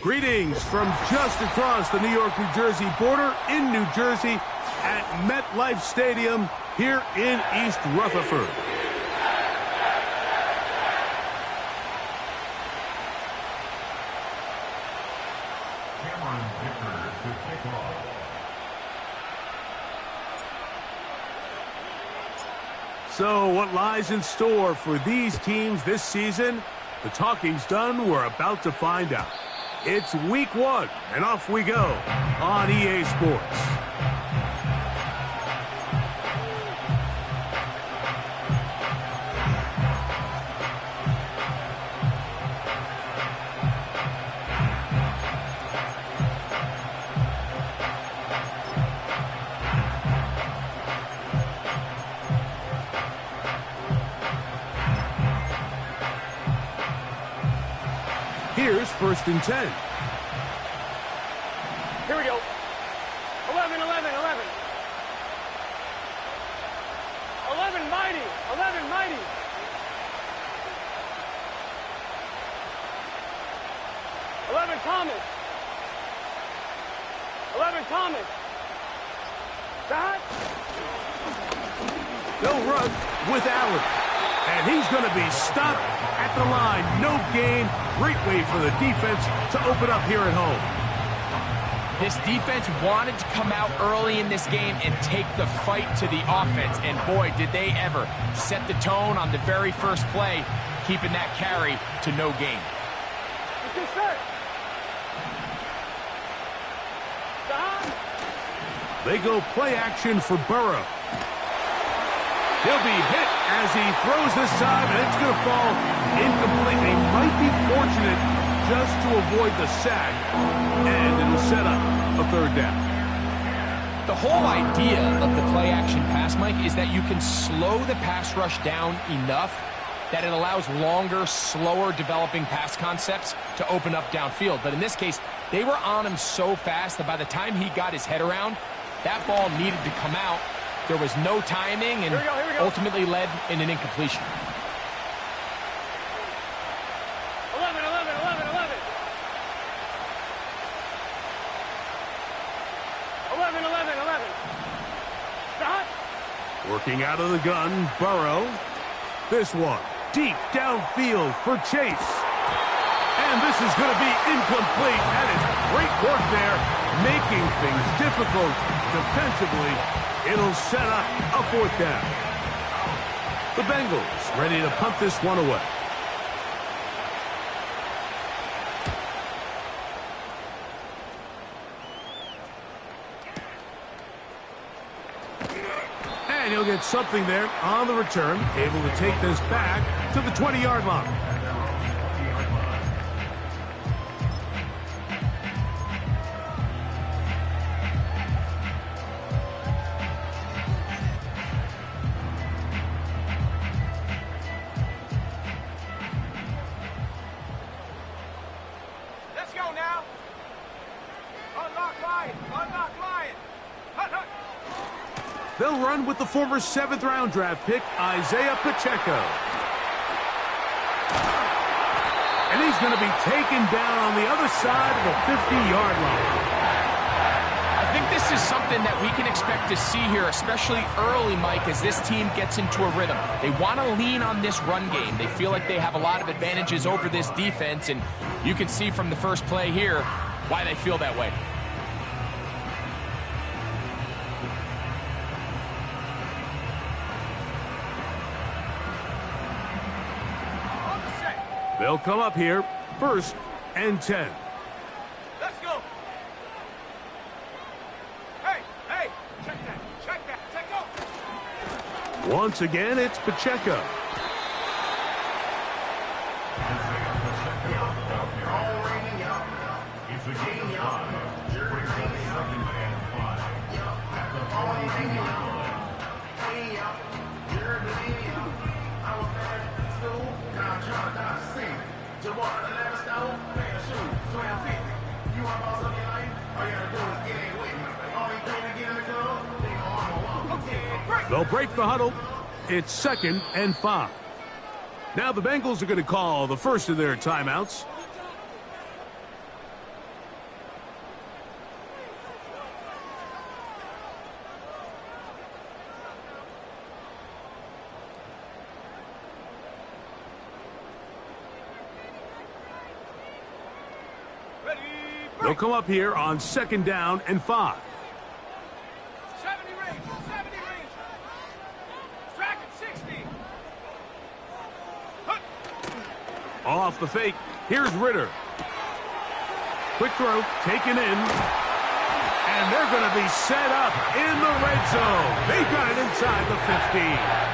Greetings from just across the New York-New Jersey border in New Jersey at MetLife Stadium here in East Rutherford. So what lies in store for these teams this season? The talking's done. We're about to find out. It's week 1, and off we go on EA Sports. Here's 1st and 10. Here we go. 11, 11, 11. 11 mighty. 11 mighty. 11 Thomas. 11 Thomas. Dot. They'll run with Allen. And he's going to be stopped at the line. No gain. Great way for the defense to open up here at home. This defense wanted to come out early in this game and take the fight to the offense. And boy, did they ever set the tone on the very first play, keeping that carry to no gain. They go play action for Burrow. He'll be hit as he throws this time, and it's going to fall incomplete. They might be fortunate just to avoid the sack, and it'll set up a 3rd down. The whole idea of the play-action pass, Mike, is that you can slow the pass rush down enough that it allows longer, slower developing pass concepts to open up downfield. But in this case, they were on him so fast that by the time he got his head around, that ball needed to come out. There was no timing and here we go. ultimately led in an incompletion. 11, 11, 11, 11. 11, 11, 11. Dot. Working out of the gun, Burrow. This one, deep downfield for Chase. And this is going to be incomplete. That is great work there, making things difficult defensively. It'll set up a 4th down. The Bengals ready to punt this one away. And he'll get something there on the return, able to take this back to the 20-yard line. They'll run with the former 7th-round draft pick, Isaiah Pacheco. And he's going to be taken down on the other side of the 50-yard line. I think this is something that we can expect to see here, especially early, Mike, as this team gets into a rhythm. They want to lean on this run game. They feel like they have a lot of advantages over this defense, and you can see from the first play here why they feel that way. They'll come up here, 1st and 10. Let's go. Hey, check that, take go. Once again, it's Pacheco. They'll break the huddle. It's 2nd and 5. Now the Bengals are going to call the first of their timeouts. They'll come up here on 2nd down and 5. 70 range, 70 range. Track at 60. Off the fake, here's Ritter. Quick throw, taken in. And they're going to be set up in the red zone. They've got it inside the 15.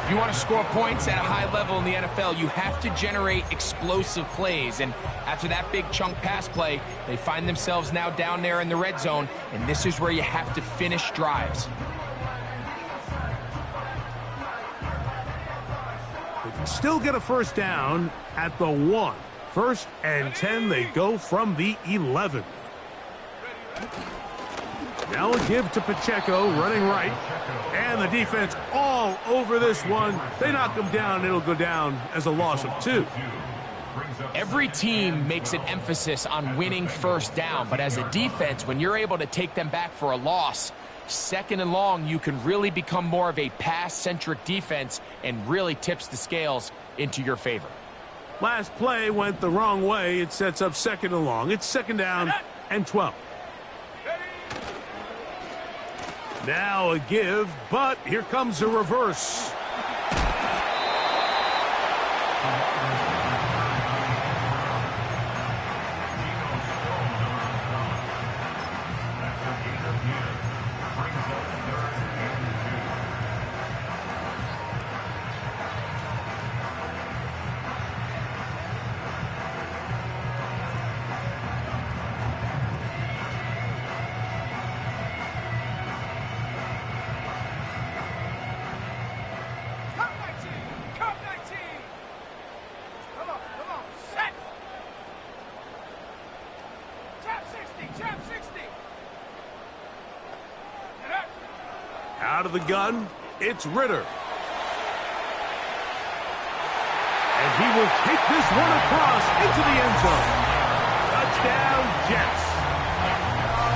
If you want to score points at a high level in the NFL, you have to generate explosive plays. And after that big chunk pass play, they find themselves now down there in the red zone. And this is where you have to finish drives. They can still get a first down at the 1. 1st and 10, they go from the 11. Now a give to Pacheco, running right. And the defense all over this one. They knock him down. It'll go down as a loss of 2. Every team makes an emphasis on winning first down, but as a defense, when you're able to take them back for a loss, 2nd and long, you can really become more of a pass-centric defense and really tips the scales into your favor. Last play went the wrong way. It sets up 2nd and long. It's 2nd down and 12. Now a give, but here comes a reverse. Out of the gun, it's Ritter. And he will take this one across into the end zone. Touchdown, Jets.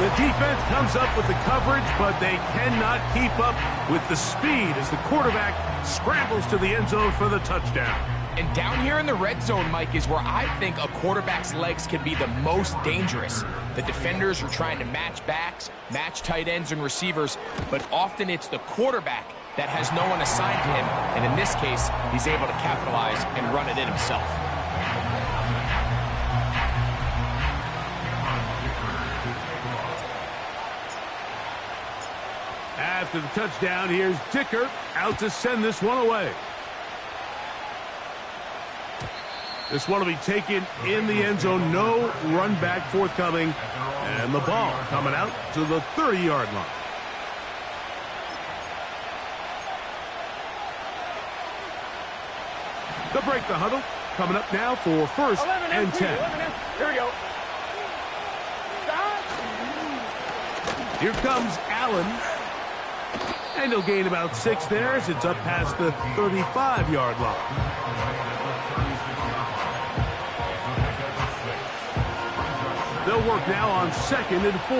The defense comes up with the coverage, but they cannot keep up with the speed as the quarterback scrambles to the end zone for the touchdown. And down here in the red zone, Mike, is where I think a quarterback's legs can be the most dangerous. The defenders are trying to match backs, match tight ends and receivers, but often it's the quarterback that has no one assigned to him, and in this case, he's able to capitalize and run it in himself. After the touchdown, here's Dicker out to send this one away. This one will be taken in the end zone. No run back forthcoming. And the ball coming out to the 30-yard line. They'll break the huddle. Coming up now for 1st and 10. Here we go. Here comes Allen. And he'll gain about 6 there as it's up past the 35-yard line. They'll work now on 2nd and 4.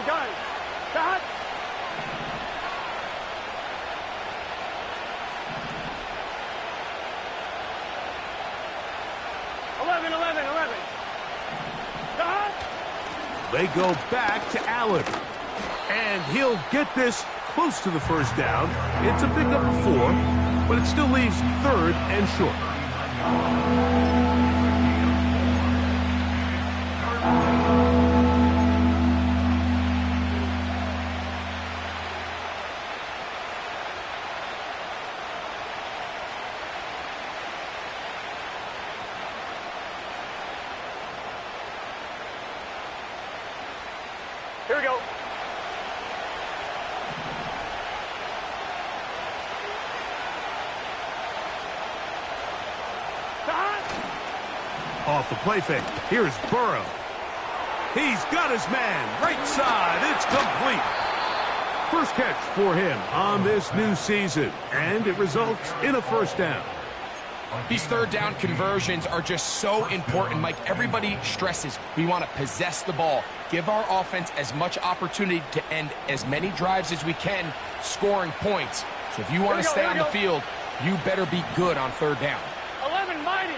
Gun. Shot. 11. Shot. They go back to Allen. And he'll get this close to the first down. It's a pickup of 4, but it still leaves 3rd and short. Here we go. Off the play fake. Here's Burrow. He's got his man. Right side. It's complete. First catch for him on this new season. And it results in a first down. These 3rd down conversions are just so important, Mike. Everybody stresses we want to possess the ball, give our offense as much opportunity to end as many drives as we can, scoring points. So if you want to stay on the field, you better be good on 3rd down. 11 mighty.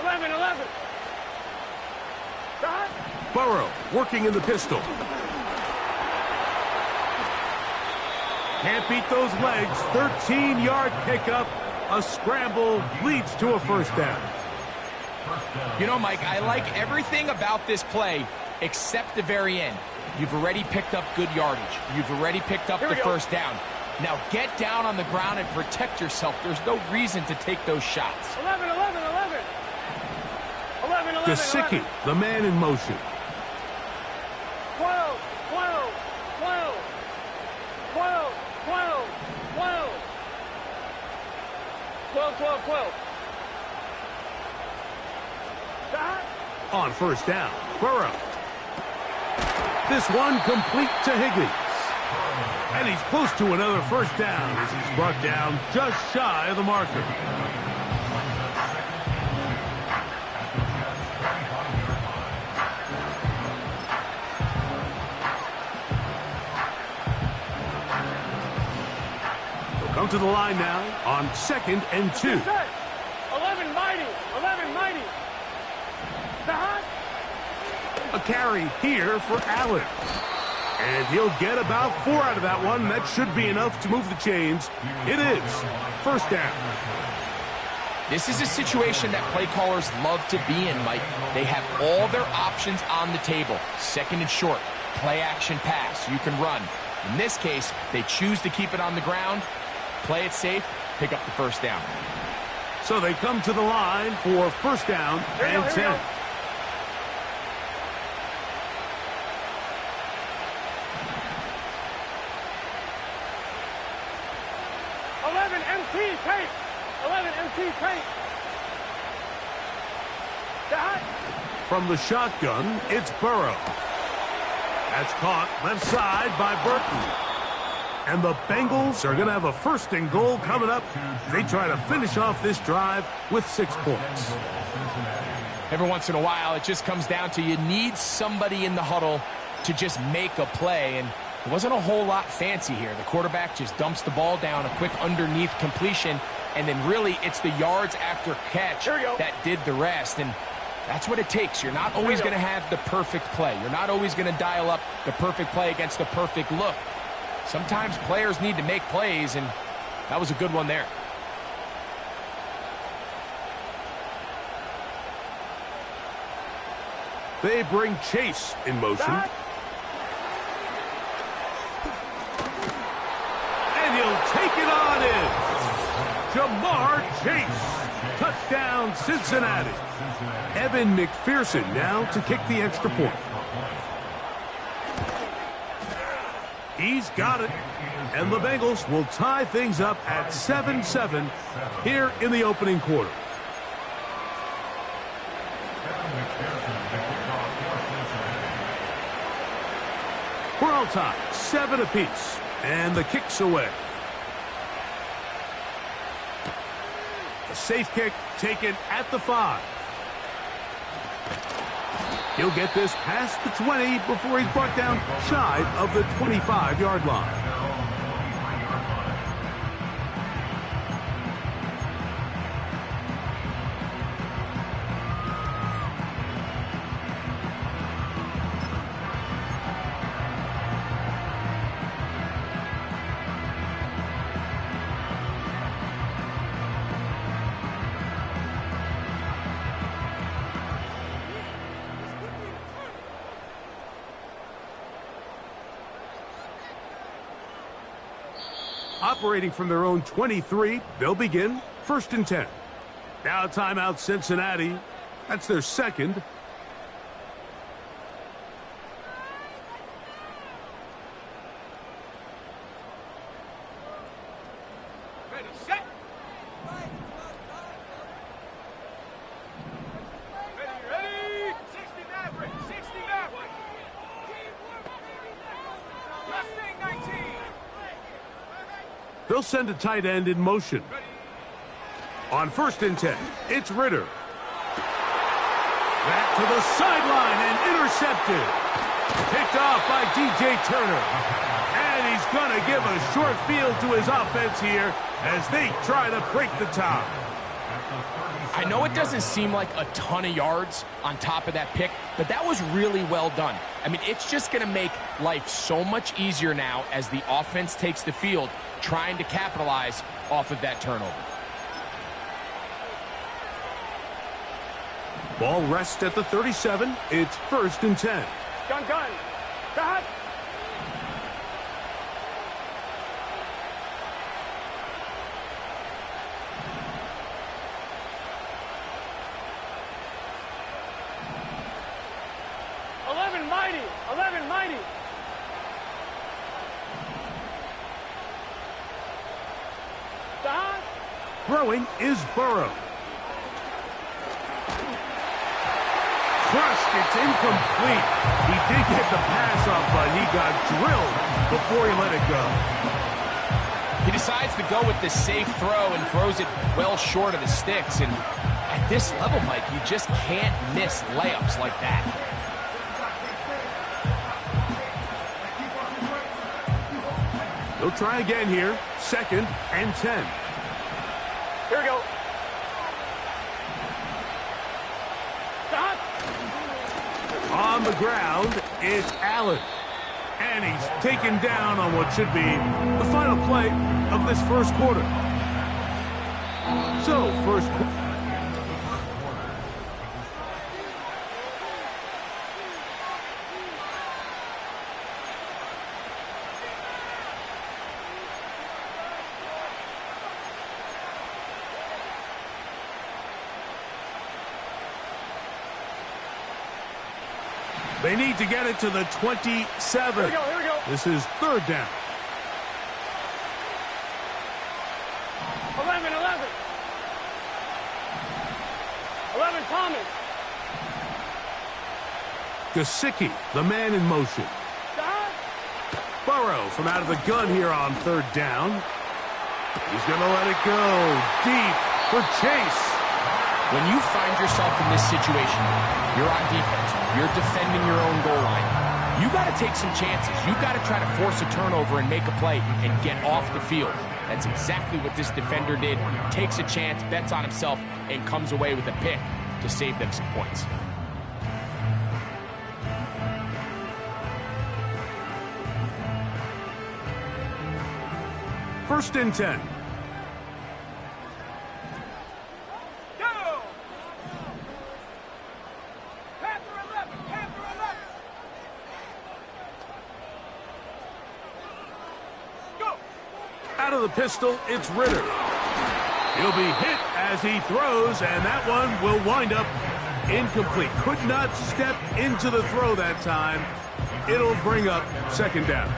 11, 11. The hot. Burrow working in the pistol. Can't beat those legs. 13-yard pickup. A scramble leads to a first down. You know, Mike, I like everything about this play except the very end. You've already picked up good yardage. You've already picked up the first down. Now get down on the ground and protect yourself. There's no reason to take those shots. 11, 11, 11. 11, 11, Gesicki, the man in motion. 12, 12, 12. 12, 12, 12. 12, 12, 12. The hot. On first down, Burrow. This one complete to Higgins. And he's close to another first down as he's brought down just shy of the marker. They'll come to the line now on 2nd and 2. 11 mighty. 11 mighty. The hot. A carry here for Allen. And he'll get about 4 out of that one. That should be enough to move the chains. It is first down. This is a situation that play callers love to be in, Mike. They have all their options on the table. 2nd and short, play action pass. You can run. In this case, they choose to keep it on the ground, play it safe, pick up the first down. So they come to the line for first down and 10. 11 MT tape. 11 MT tape. The hot. From the shotgun, it's Burrow. That's caught left side by Burton. And the Bengals are going to have a 1st and goal coming up. They try to finish off this drive with 6 points. Every once in a while, it just comes down to you need somebody in the huddle to just make a play. And it wasn't a whole lot fancy here. The quarterback just dumps the ball down, a quick underneath completion, and then really it's the yards after catch that did the rest. And that's what it takes. You're not always going to have the perfect play. You're not always going to dial up the perfect play against the perfect look. Sometimes players need to make plays, and that was a good one there. They bring Chase in motion. And he'll take it on in. Jamar Chase. Touchdown, Cincinnati. Evan McPherson now to kick the extra point. He's got it. And the Bengals will tie things up at 7-7 here in the opening quarter. We're all tied, 7 apiece. And the kick's away. A safe kick taken at the 5. He'll get this past the 20 before he's brought down shy of the 25-yard line. Operating from their own 23, they'll begin 1st and 10. Now timeout Cincinnati. That's their 2nd. Ready, set. Ready. 60 Maverick. 60 Maverick. Mustang 19. They'll send a tight end in motion. On 1st and 10, it's Ritter. Back to the sideline and intercepted. Picked off by DJ Turner. And he's going to give a short field to his offense here as they try to break the tie. I know it doesn't seem like a ton of yards on top of that pick, but that was really well done. I mean, it's just going to make life so much easier now as the offense takes the field, trying to capitalize off of that turnover. Ball rests at the 37. It's 1st and 10. Gun. Cut. Mighty. Stop. Throwing is Burrow. Crushed, it's incomplete. He did get the pass off, but he got drilled before he let it go. He decides to go with the safe throw and throws it well short of the sticks. And at this level, Mike, you just can't miss layups like that. He'll try again here. 2nd and 10. Here we go. Stop. On the ground, it's Allen. And he's taken down on what should be the final play of this first quarter. So, first quarter. They need to get it to the 27. Here we go. This is 3rd down. 11. 11 Thomas. Gesicki, the man in motion. Stop. Burrow from out of the gun here on 3rd down. He's going to let it go deep for Chase. When you find yourself in this situation, you're on defense, you're defending your own goal line, you got to take some chances. You got to try to force a turnover and make a play and get off the field. That's exactly what this defender did. Takes a chance, bets on himself, and comes away with a pick to save them some points. First and 10. Out of the pistol, it's Ritter. He'll be hit as he throws, and that one will wind up incomplete. Could not step into the throw that time. It'll bring up 2nd down.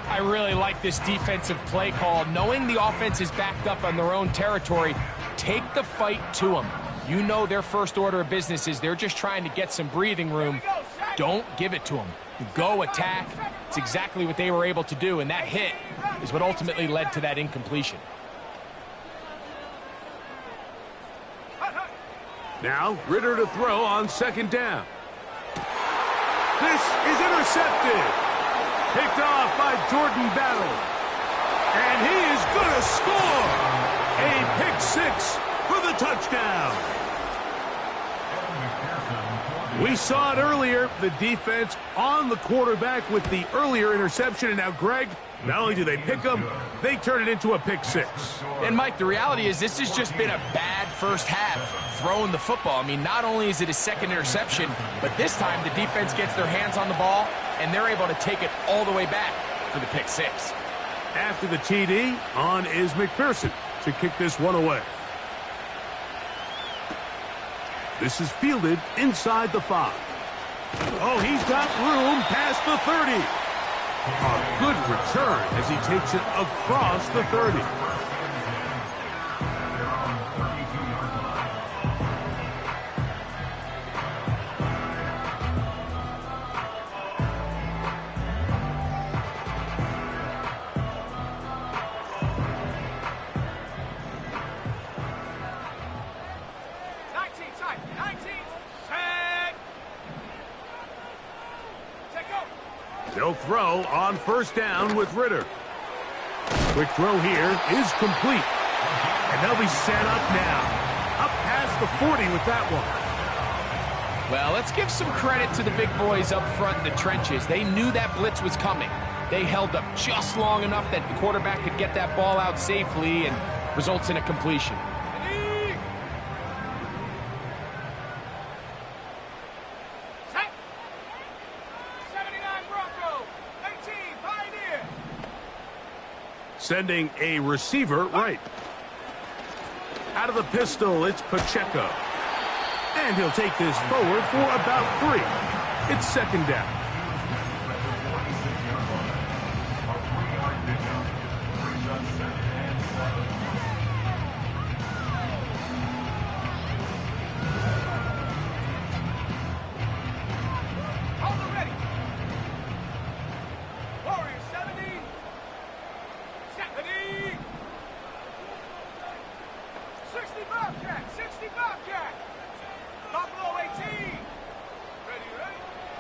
I really like this defensive play call. Knowing the offense is backed up on their own territory, take the fight to them. You know their first order of business is they're just trying to get some breathing room. Don't give it to them. You go attack. It's exactly what they were able to do, and that hit is what ultimately led to that incompletion. Now, Ritter to throw on 2nd down. This is intercepted. Picked off by Jordan Battle. And he is going to score. A pick 6 for the touchdown. We saw it earlier, the defense on the quarterback with the earlier interception. And now, Greg, not only do they pick him, they turn it into a pick 6. And, Mike, the reality is this has just been a bad first half throwing the football. I mean, not only is it his 2nd interception, but this time the defense gets their hands on the ball, and they're able to take it all the way back for the pick 6. After the TD, on is McPherson to kick this one away. This is fielded inside the 5. Oh, he's got room past the 30. A good return as he takes it across the 30. They'll throw on 1st down with Ritter. Quick throw here is complete. And they'll be set up now. Up past the 40 with that one. Well, let's give some credit to the big boys up front in the trenches. They knew that blitz was coming. They held up just long enough that the quarterback could get that ball out safely and results in a completion. Set. 79 Bronco. 18 Pioneer. Sending a receiver right. Out of the pistol, it's Pacheco. And he'll take this forward for about 3. It's second down.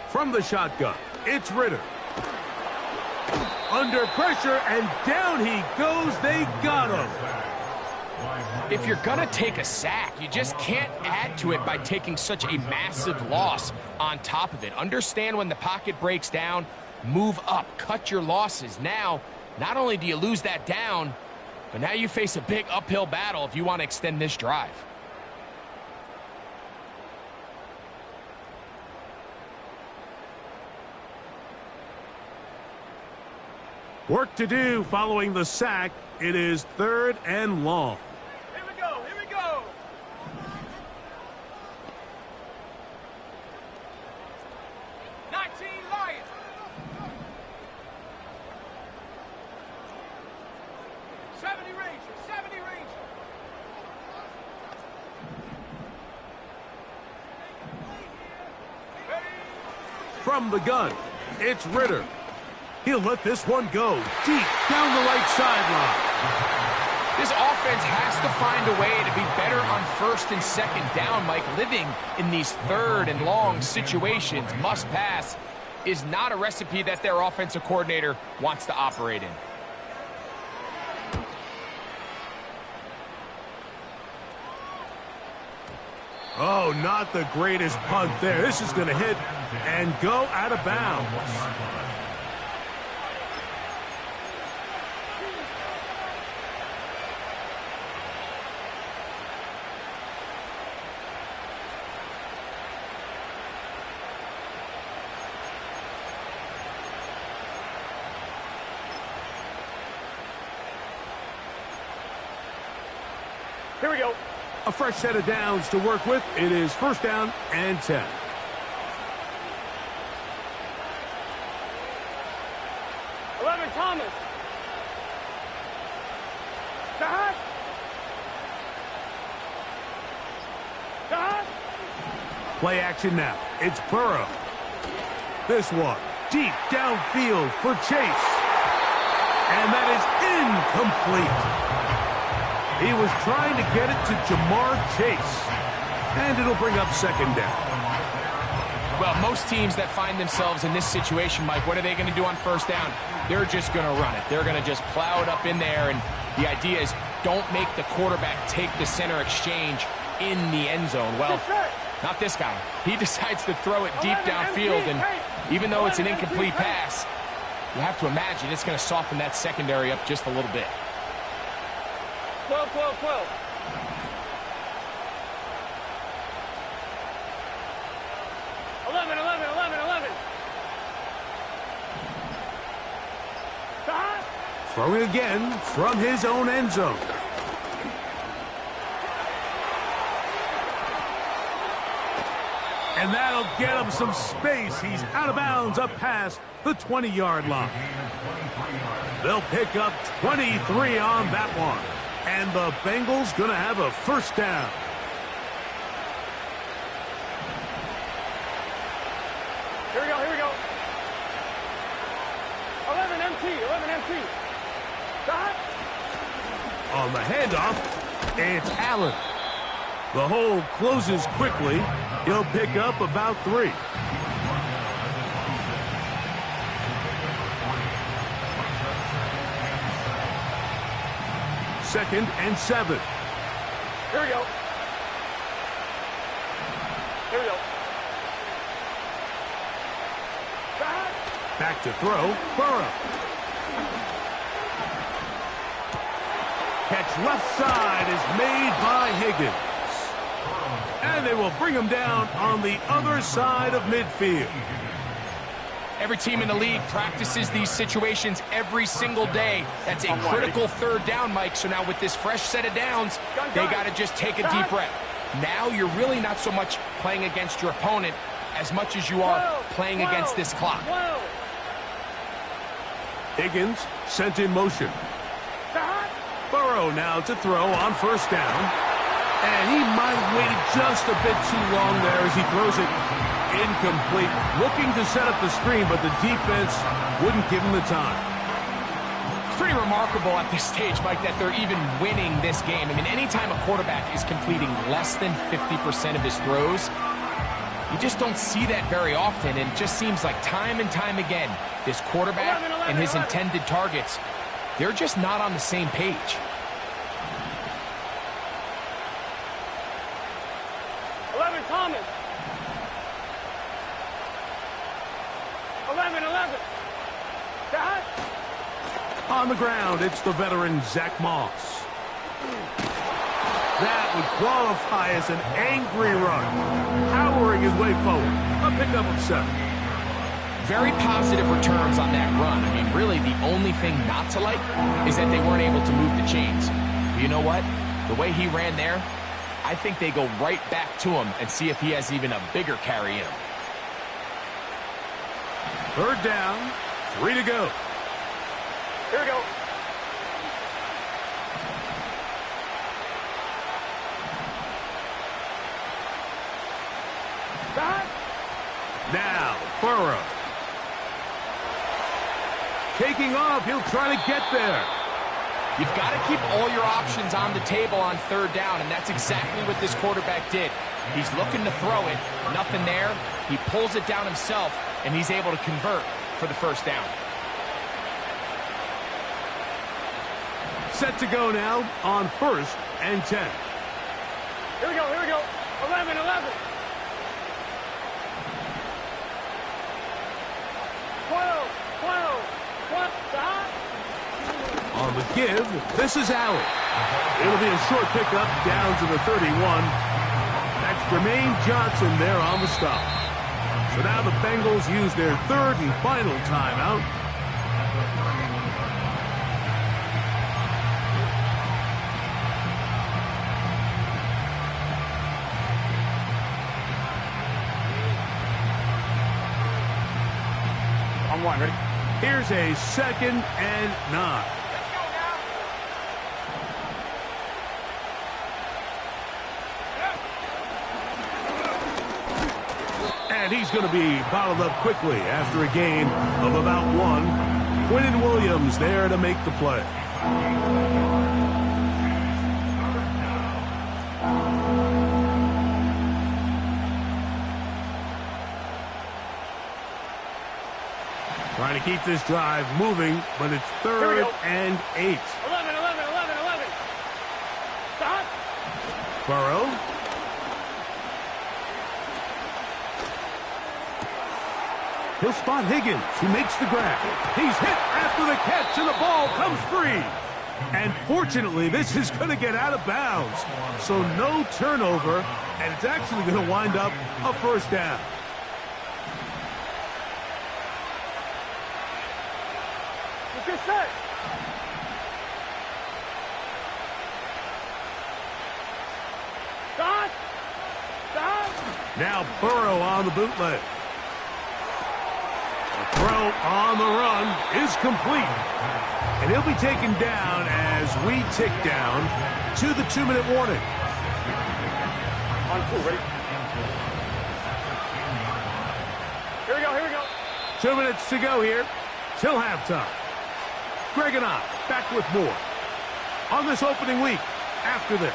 From the shotgun, it's Ritter. Under pressure, and down he goes. They got him. If you're going to take a sack, you just can't add to it by taking such a massive loss on top of it. Understand when the pocket breaks down, move up, cut your losses. Now, not only do you lose that down, but now you face a big uphill battle if you want to extend this drive. Work to do following the sack. It is 3rd and long. Here we go. Here we go. Lions. 70 Ranger. 70 Ranger. From the gun, it's Ritter. He'll let this one go deep down the right sideline. This offense has to find a way to be better on 1st and 2nd down, Mike. Living in these 3rd and long situations, must pass, is not a recipe that their offensive coordinator wants to operate in. Oh, not the greatest punt there. This is going to hit and go out of bounds. Here we go. A fresh set of downs to work with. It is 1st down and 10. Thomas. Dot. Dot. Play action now. It's Burrow. This one deep downfield for Chase. And that is incomplete. He was trying to get it to Jamar Chase. And it'll bring up 2nd down. Well, most teams that find themselves in this situation, Mike, what are they going to do on 1st down? They're just going to run it. They're going to just plow it up in there. And the idea is don't make the quarterback take the center exchange in the end zone. Well, not this guy. He decides to throw it deep downfield. And even though it's an incomplete pass, you have to imagine it's going to soften that secondary up just a little bit. 12, 12, 12. Throwing again from his own end zone. And that'll get him some space. He's out of bounds up past the 20-yard line. They'll pick up 23 on that one. And the Bengals going to have a 1st down. Here we go, here we go. 11 MT, 11 MT. Dot. On the handoff, it's Allen. The hole closes quickly. He'll pick up about 3. Second and 7. Here we go. Here we go. Back to throw, Burrow. Catch left side is made by Higgins. And they will bring him down on the other side of midfield. Every team in the league practices these situations every single day. That's a critical third down, Mike. So now with this fresh set of downs, they got to just take a deep breath. Now you're really not so much playing against your opponent as much as you are playing against this clock. Higgins sent in motion. Burrow now to throw on first down. And he might have waited just a bit too long there as he throws it incomplete. Looking to set up the screen, but the defense wouldn't give him the time. It's pretty remarkable at this stage, Mike, that they're even winning this game. I mean, anytime a quarterback is completing less than 50% of his throws, you just don't see that very often. And it just seems like time and time again, this quarterback and his intended targets, they're just not on the same page. 11, Thomas. 11. Dad. On the ground, it's the veteran Zach Moss. That would qualify as an angry run, powering his way forward. A pickup of 7. Very positive returns on that run. I mean, really, the only thing not to like is that they weren't able to move the chains. But you know what? The way he ran there, I think they go right back to him and see if he has even a bigger carry in him. Third down, 3 to go. Here we go. Dad. Now, Burrow. Taking off, he'll try to get there. You've got to keep all your options on the table on third down, and that's exactly what this quarterback did. He's looking to throw it, nothing there. He pulls it down himself, and he's able to convert for the first down. Set to go now on 1st and 10. Here we go. 11. On the give, this is Allen. It'll be a short pickup down to the 31. That's Jermaine Johnson there on the stop. So now the Bengals use their third and final timeout. On 1, ready? Here's a 2nd and 9. And he's going to be bottled up quickly after a gain of about 1. Quinton Williams there to make the play. Trying to keep this drive moving, but it's 3rd and 8. 11. Stop. Burrow. He'll spot Higgins, who makes the grab. He's hit after the catch, and the ball comes free. And fortunately, this is going to get out of bounds. So no turnover, and it's actually going to wind up a first down. Get set. Stop. Now Burrow on the bootleg. The throw on the run is complete. And he'll be taken down as we tick down to the 2-minute warning. On 2, ready? Here we go. 2 minutes to go here till halftime. Greg and I back with more on this opening week after this.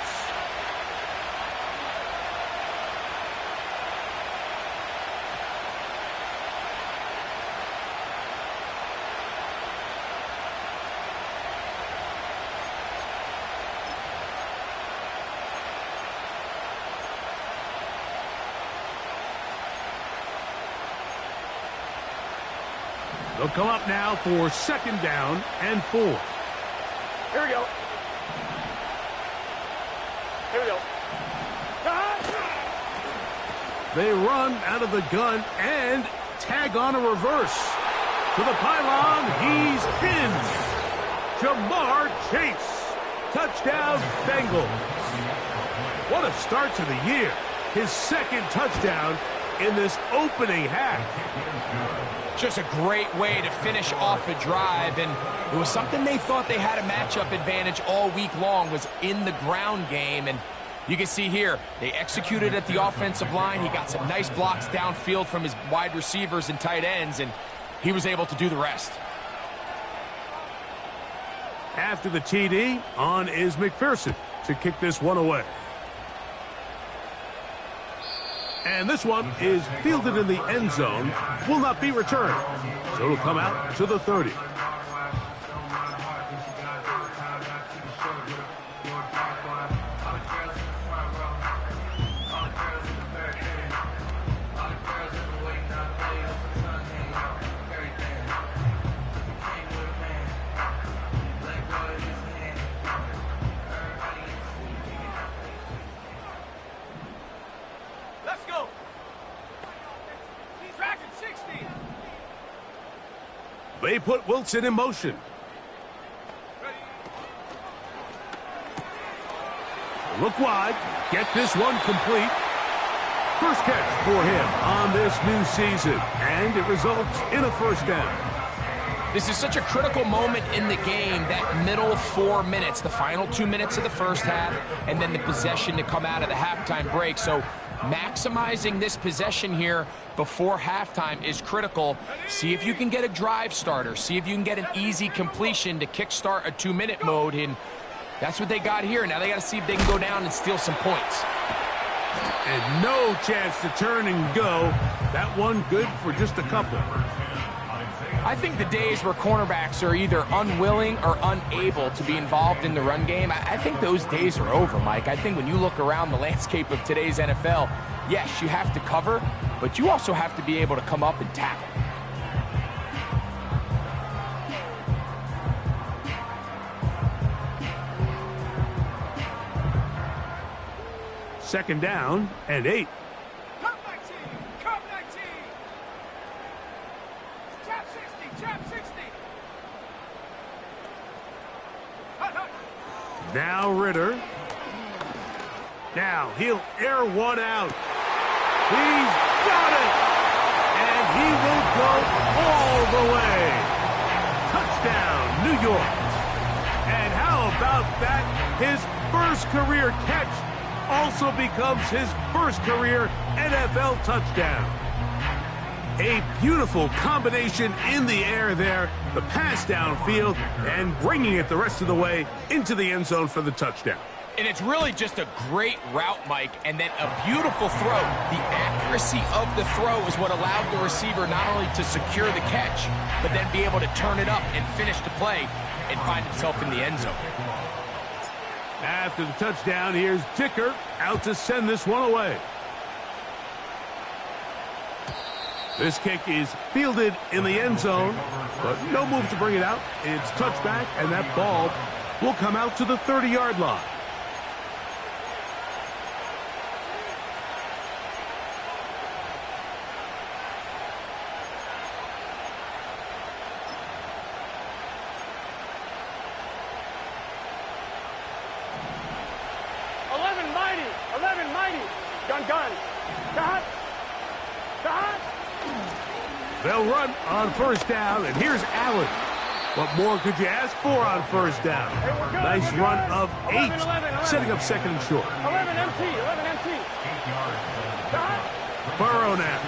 They'll come up now for 2nd down and 4. Here we go. Here we go. They run out of the gun and tag on a reverse. To the pylon, he's in. Jamar Chase. Touchdown, Bengals. What a start to the year. His 2nd touchdown in this opening half. Just a great way to finish off a drive, and it was something they thought they had a matchup advantage all week long, was in the ground game. And you can see here, they executed at the offensive line. He got some nice blocks downfield from his wide receivers and tight ends, and he was able to do the rest. After the TD, on is McPherson to kick this one away. And this one is fielded in the end zone, will not be returned. So it'll come out to the 30. Let's go. He's tracking 60. They put Wilson in motion. Look wide. Get this one complete. First catch for him on this new season. And it results in a 1st down. This is such a critical moment in the game, that middle 4 minutes, the final 2 minutes of the first half, and then the possession to come out of the halftime break. So maximizing this possession here before halftime is critical. See if you can get a drive starter. See if you can get an easy completion to kickstart a 2-minute mode, and that's what they got here. Now they got to see if they can go down and steal some points. And no chance to turn and go. That one good for just a couple. I think the days where cornerbacks are either unwilling or unable to be involved in the run game, I think those days are over, Mike. I think when you look around the landscape of today's NFL, yes, you have to cover, but you also have to be able to come up and tackle. Second down and 8. Come 19. Come 19. Trap 60. Trap 60. Hut, hut. Now Ritter. Now he'll air one out. He's got it. And he will go all the way. Touchdown, New York. And how about that? His first career catch also becomes his first career NFL touchdown. A beautiful combination in the air there, the pass downfield, and bringing it the rest of the way into the end zone for the touchdown. And it's really just a great route, Mike, and then a beautiful throw. The accuracy of the throw is what allowed the receiver not only to secure the catch, but then be able to turn it up and finish the play and find himself in the end zone. After the touchdown, here's Dicker out to send this one away. This kick is fielded in the end zone, but no move to bring it out. It's touchback, and that ball will come out to the 30-yard line. Gun. Got. They'll run on first down, and here's Allen. What more could you ask for on first down? Hey, nice run of 8, 11, setting up 2nd and short. 11 MT. Got. Burrow now.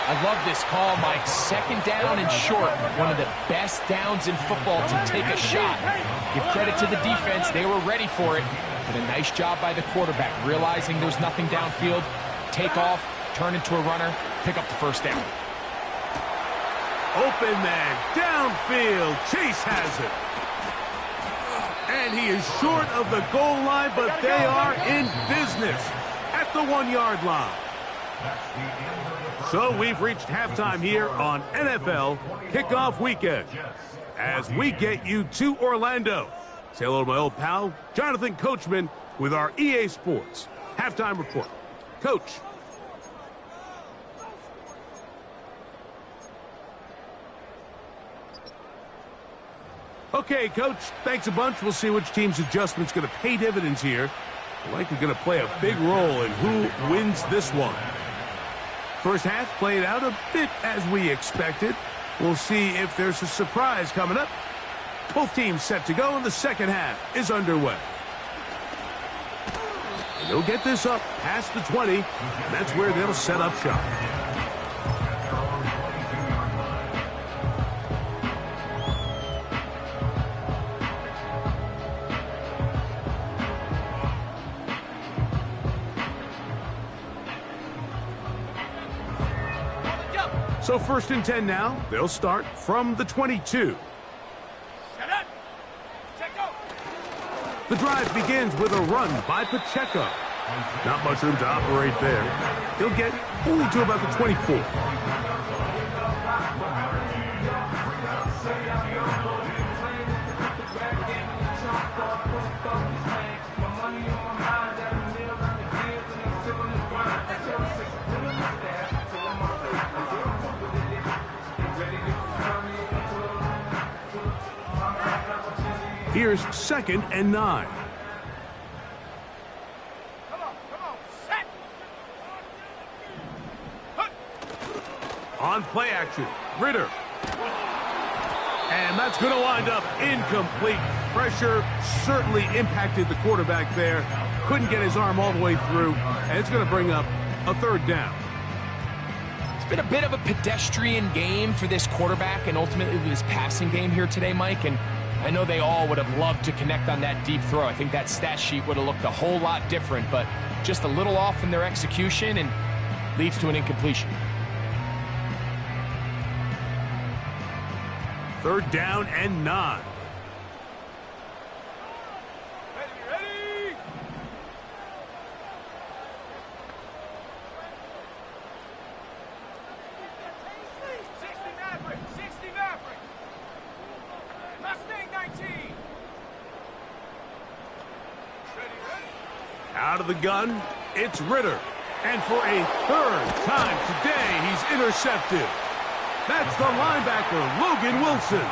I love this call, Mike. 2nd down and short. One of the best downs in football to take a shot. Give credit to the defense. They were ready for it. But a nice job by the quarterback, realizing there's nothing downfield. Take off, turn into a runner, pick up the first down. Open man, downfield. Chase has it. And he is short of the goal line, but they are in business at the 1-yard line. So we've reached halftime here on NFL Kickoff Weekend. As we get you to Orlando, say hello to my old pal, Jonathan Coachman, with our EA Sports Halftime Report. Coach. Okay, Coach, thanks a bunch. We'll see which team's adjustment's going to pay dividends here. Likely going to play a big role in who wins this one. First half played out a bit as we expected. We'll see if there's a surprise coming up. Both teams set to go, and the second half is underway. And they'll get this up past the 20, and that's where they'll set up shop. So 1st and 10 now. They'll start from the 22. The drive begins with a run by Pacheco. Not much room to operate there. He'll get only to about the 24. Here's 2nd and 9. Come on, set. On play action, Ritter. And that's going to wind up incomplete. Pressure certainly impacted the quarterback there. Couldn't get his arm all the way through, and it's going to bring up a 3rd down. It's been a bit of a pedestrian game for this quarterback and ultimately this passing game here today, Mike, and I know they all would have loved to connect on that deep throw. I think that stat sheet would have looked a whole lot different, but just a little off in their execution and leads to an incompletion. 3rd down and 9. Ready. Out of the gun, it's Ritter. And for a 3rd time today, he's intercepted. That's the linebacker, Logan Wilson.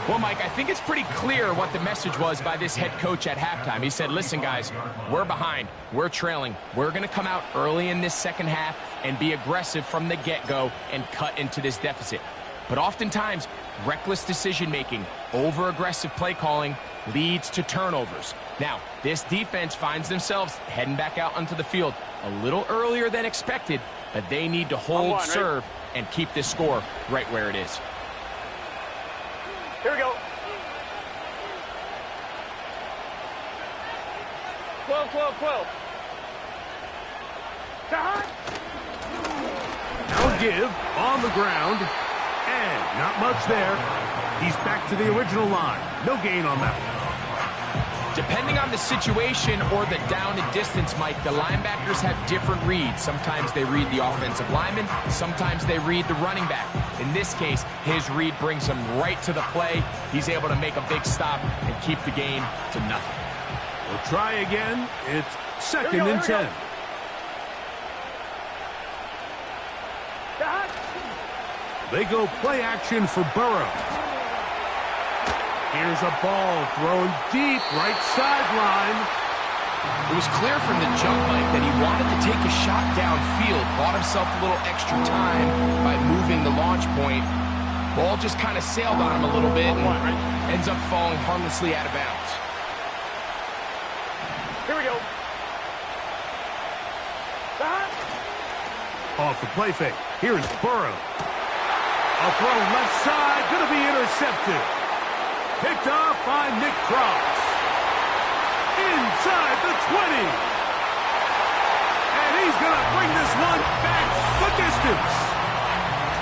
Well, Mike, I think it's pretty clear what the message was by this head coach at halftime. He said, listen, guys, we're behind. We're trailing. We're going to come out early in this second half and be aggressive from the get-go and cut into this deficit. But oftentimes, reckless decision-making, over-aggressive play calling leads to turnovers. Now, this defense finds themselves heading back out onto the field a little earlier than expected, but they need to hold serve and keep this score right where it is. Here we go. 12. Now give on the ground. And not much there. He's back to the original line. No gain on that one. Depending on the situation or the down and distance, Mike, the linebackers have different reads. Sometimes they read the offensive lineman. Sometimes they read the running back. In this case, his read brings him right to the play. He's able to make a big stop and keep the game to nothing. We'll try again. It's 2nd and 10. They go play action for Burrow. Here's a ball thrown deep right sideline. It was clear from the jump, Mike, that he wanted to take a shot downfield, bought himself a little extra time by moving the launch point. Ball just kind of sailed on him a little bit and ends up falling harmlessly out of bounds. Here we go. Off the play fake. Here's Burrow. A throw left side, going to be intercepted. Picked off by Nick Cross. Inside the 20. And he's going to bring this one back the distance.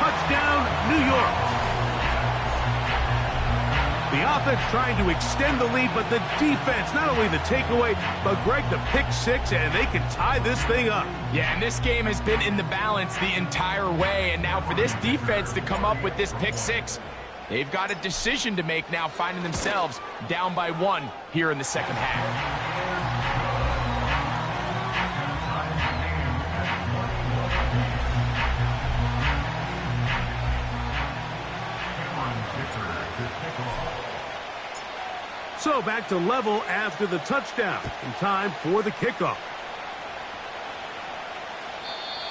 Touchdown, New York. The The offense trying to extend the lead, but the defense, not only the takeaway, but Greg, the pick six, and they can tie this thing up. Yeah, and this game has been in the balance the entire way, and now for this defense to come up with this pick six, they've got a decision to make now, finding themselves down by 1 here in the second half. So back to level after the touchdown, in time for the kickoff.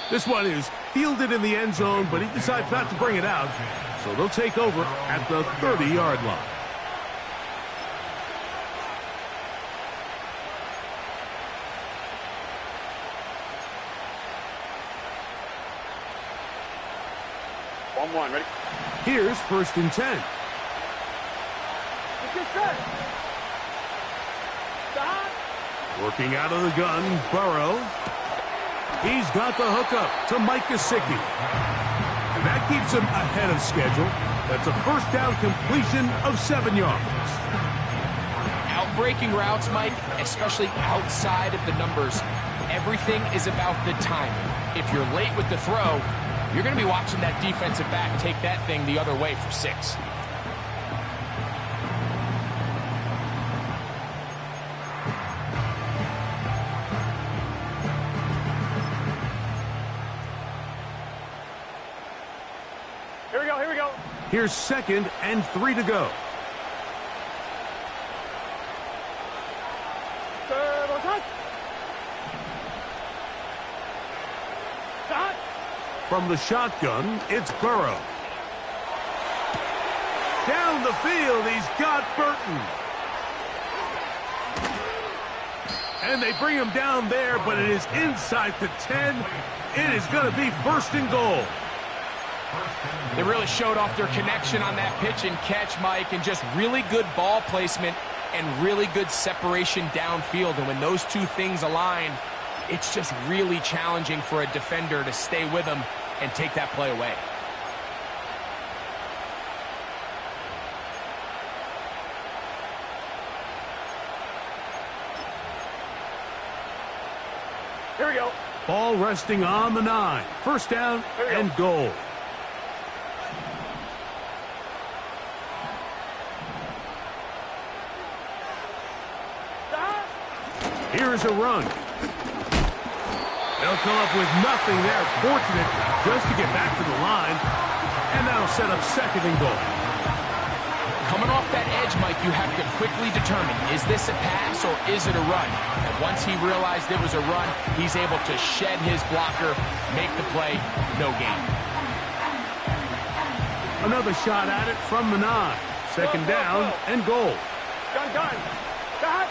This one is fielded in the end zone, but he decides not to bring it out, so they'll take over at the 30-yard line. One, ready? Here's 1st and 10. Get set. Stop. Working out of the gun, Burrow. He's got the hookup to Mike Gesicki. And that keeps him ahead of schedule. That's a first down completion of 7 yards. Outbreaking routes, Mike, especially outside of the numbers, everything is about the timing. If you're late with the throw, you're going to be watching that defensive back take that thing the other way for 6. Here we go. Here's 2nd and 3 to go. Stop. From the shotgun, it's Burrow. Down the field, he's got Burton. And they bring him down there, but it is inside the 10. It is going to be 1st and goal. They really showed off their connection on that pitch and catch, Mike, and just really good ball placement and really good separation downfield. And when those two things align, it's just really challenging for a defender to stay with them and take that play away. Here we go. Ball resting on the 9. 1st down and goal. Here's a run. They'll come up with nothing there. Fortunate just to get back to the line. And that'll set up 2nd and goal. Coming off that edge, Mike, you have to quickly determine, is this a pass or is it a run? And once he realized it was a run, he's able to shed his blocker, make the play, no gain. Another shot at it from the 9. 2nd down and goal. Gun. Stop.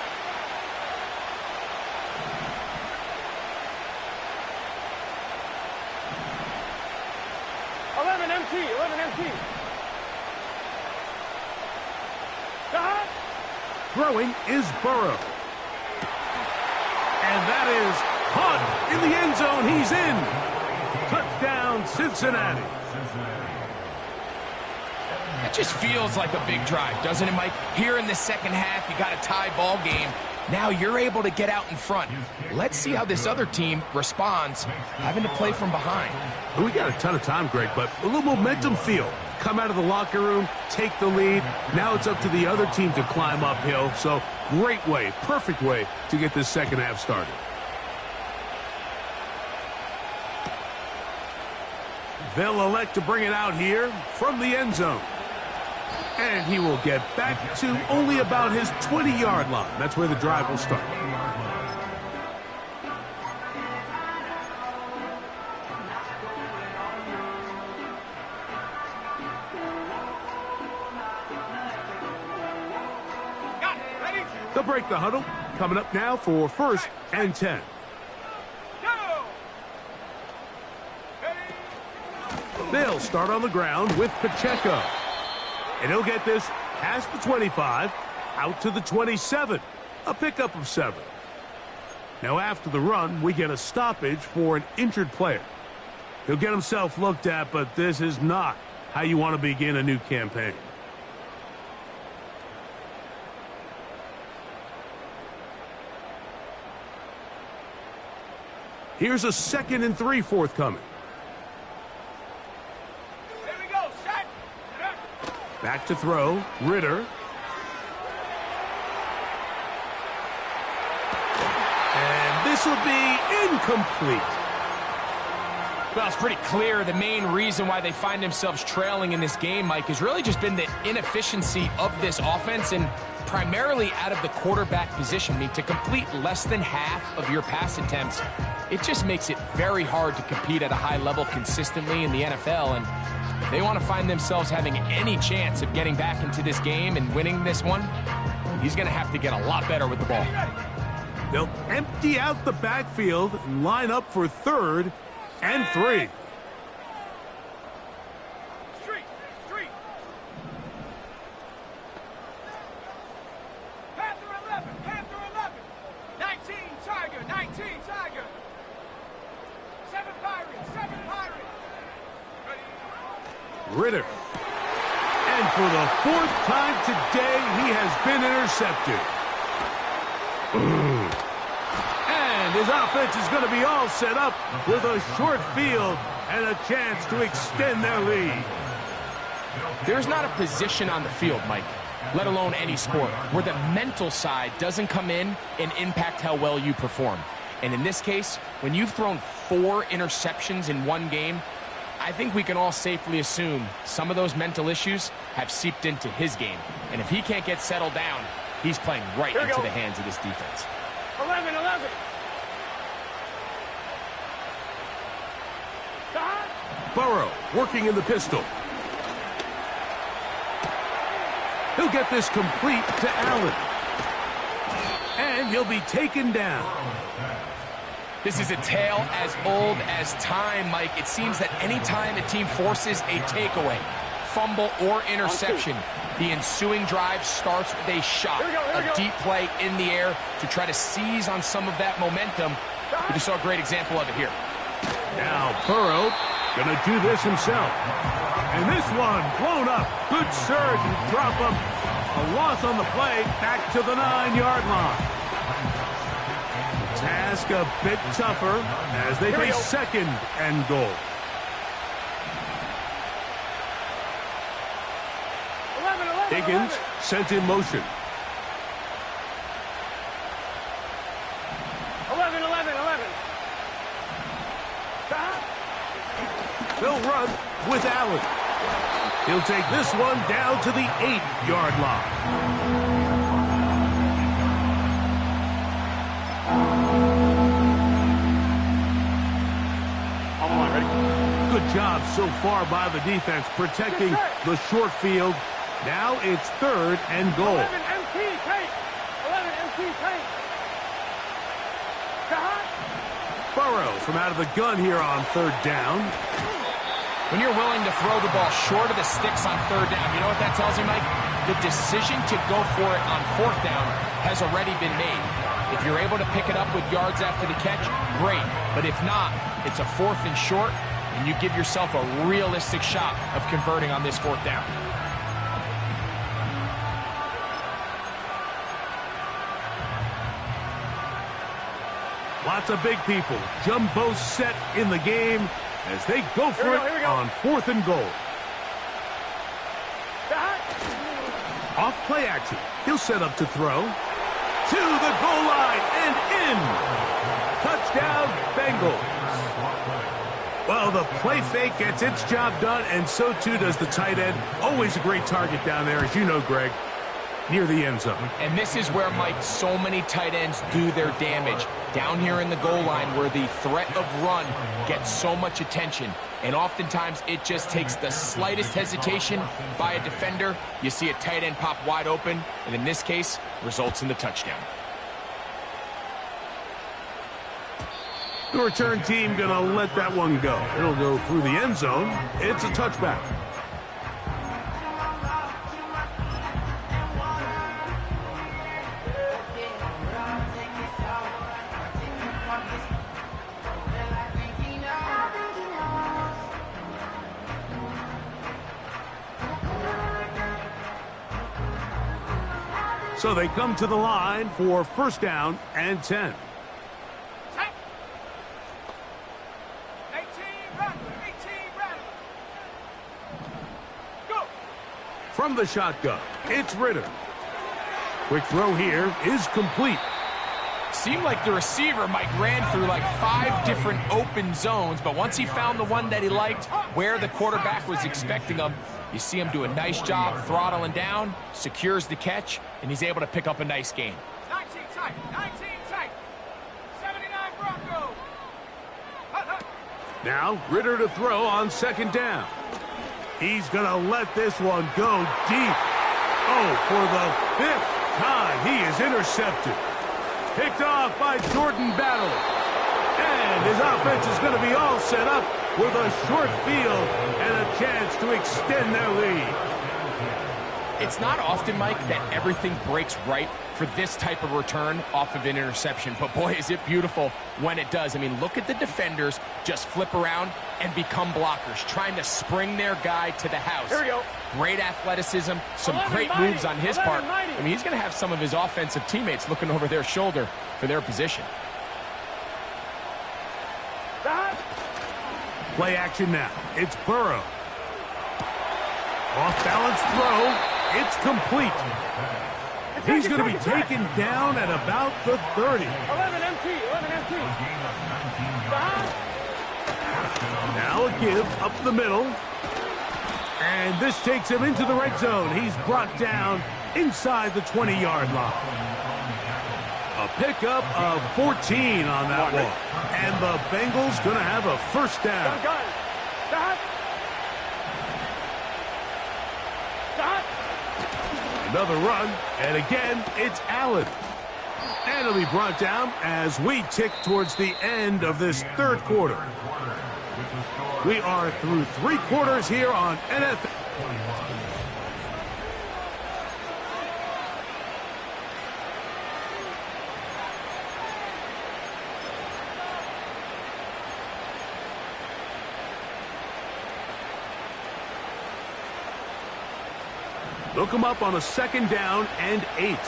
Empty. Stop. Throwing is Burrow. And that is caught in the end zone. He's in. Touchdown, Cincinnati. That just feels like a big drive, doesn't it, Mike? Here in the second half, you got a tie ball game. Now you're able to get out in front. Let's see how this other team responds, having to play from behind. We got a ton of time, Greg, but a little momentum feel. Come out of the locker room, take the lead. Now it's up to the other team to climb uphill. So great way, perfect way to get this second half started. They'll elect to bring it out here from the end zone. And he will get back to only about his 20-yard line. That's where the drive will start. They'll break the huddle. Coming up now for 1st and 10. They'll start on the ground with Pacheco. And he'll get this past the 25, out to the 27. A pickup of 7. Now after the run, we get a stoppage for an injured player. He'll get himself looked at, but this is not how you want to begin a new campaign. Here's a 2nd and 3 forthcoming. Here we go. Set. Back to throw. Ritter. And this will be incomplete. Well, it's pretty clear the main reason why they find themselves trailing in this game, Mike, has really just been the inefficiency of this offense and primarily out of the quarterback position. I mean, to complete less than half of your pass attempts, it just makes it very hard to compete at a high level consistently in the NFL. And if they want to find themselves having any chance of getting back into this game and winning this one, he's going to have to get a lot better with the ball. They'll empty out the backfield and line up for 3rd and 3. Street. Panther 11. 19 Tiger. 7 Pirates. Ritter. And for the 4th time today, he has been intercepted. And his offense is going to be all set up with a short field and a chance to extend their lead. There's not a position on the field, Mike, let alone any sport, where the mental side doesn't come in and impact how well you perform. And in this case, when you've thrown 4 interceptions in one game, I think we can all safely assume some of those mental issues have seeped into his game. And if he can't get settled down, he's playing right into the hands of this defense. 11. Burrow working in the pistol. He'll get this complete to Allen. And he'll be taken down. This is a tale as old as time, Mike. It seems that any time a team forces a takeaway, fumble, or interception, the ensuing drive starts with a shot, a deep play in the air to try to seize on some of that momentum. We just saw a great example of it here. Now Burrow going to do this himself. And this one blown up. Good surge and drop him. A loss on the play back to the 9-yard line. The task a bit tougher as they face 2nd and goal. 11. Higgins sent in motion. 11. They'll run with Allen. He'll take this one down to the 8-yard line. Good job so far by the defense protecting the short field. Now it's 3rd and goal. 11 MT paint. Burrow from out of the gun here on 3rd down. When you're willing to throw the ball short of the sticks on 3rd down, you know what that tells you, Mike? The decision to go for it on 4th down has already been made. If you're able to pick it up with yards after the catch, great. But if not, it's a 4th and short, and you give yourself a realistic shot of converting on this 4th down. Lots of big people. Jumbo set in the game as they go for it on 4th and goal. Off play action. He'll set up to throw. To the goal line and in. Touchdown, Bengals. Well, the play fake gets its job done, and so too does the tight end. Always a great target down there, as you know, Greg, near the end zone. And this is where, Mike, so many tight ends do their damage. Down here in the goal line where the threat of run gets so much attention. And oftentimes it just takes the slightest hesitation by a defender. You see a tight end pop wide open, and in this case, results in the touchdown. The return team going to let that one go. It'll go through the end zone. It's a touchback. So they come to the line for 1st down and 10. From the shotgun, it's Ritter. Quick throw here is complete. Seemed like the receiver, Mike, ran through like 5 different open zones, but once he found the one that he liked, where the quarterback was expecting him, you see him do a nice job throttling down, secures the catch, and he's able to pick up a nice gain. 19 tight, 19 tight. 79 Broncos. Now Ritter to throw on second down. He's going to let this one go deep. Oh, for the 5th time, he is intercepted. Picked off by Jordan Battle. And his offense is going to be all set up with a short field and a chance to extend their lead. It's not often, Mike, that everything breaks right for this type of return off of an interception. But boy, is it beautiful when it does. I mean, look at the defenders just flip around and become blockers, trying to spring their guy to the house. Here we go. Great athleticism, some 11, great 90, moves on his 11, part. 90. I mean, he's going to have some of his offensive teammates looking over their shoulder for their position. Play action now. It's Burrow. Off-balance throw. It's complete. He's going to be taken down at about the 30. 11 MT, 11 MT. Now a give up the middle. And this takes him into the red zone. He's brought down inside the 20-yard line. A pickup of 14 on that one. And the Bengals going to have a first down. Another run, and again, it's Allen. And it'll be brought down as we tick towards the end of this third quarter. We are through 3 quarters here on NFL. Look him up on a second down and 8.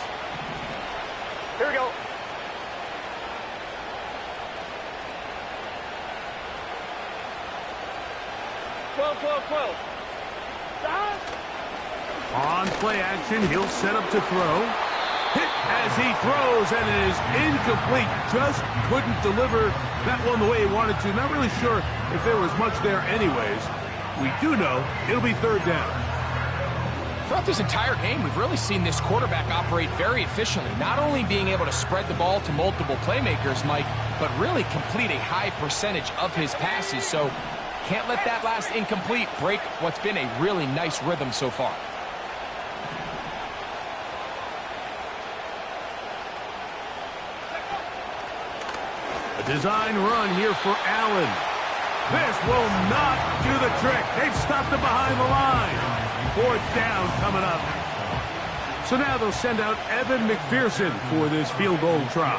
Here we go. On play action, he'll set up to throw. Hit as he throws, and it is incomplete. Just couldn't deliver that one the way he wanted to. Not really sure if there was much there anyways. We do know it'll be third down. Throughout this entire game, we've really seen this quarterback operate very efficiently, not only being able to spread the ball to multiple playmakers, Mike, but really complete a high percentage of his passes. So can't let that last incomplete break what's been a really nice rhythm so far. A design run here for Allen. This will not do the trick. They've stopped him behind the line. 4th down coming up. So now they'll send out Evan McPherson for this field goal try.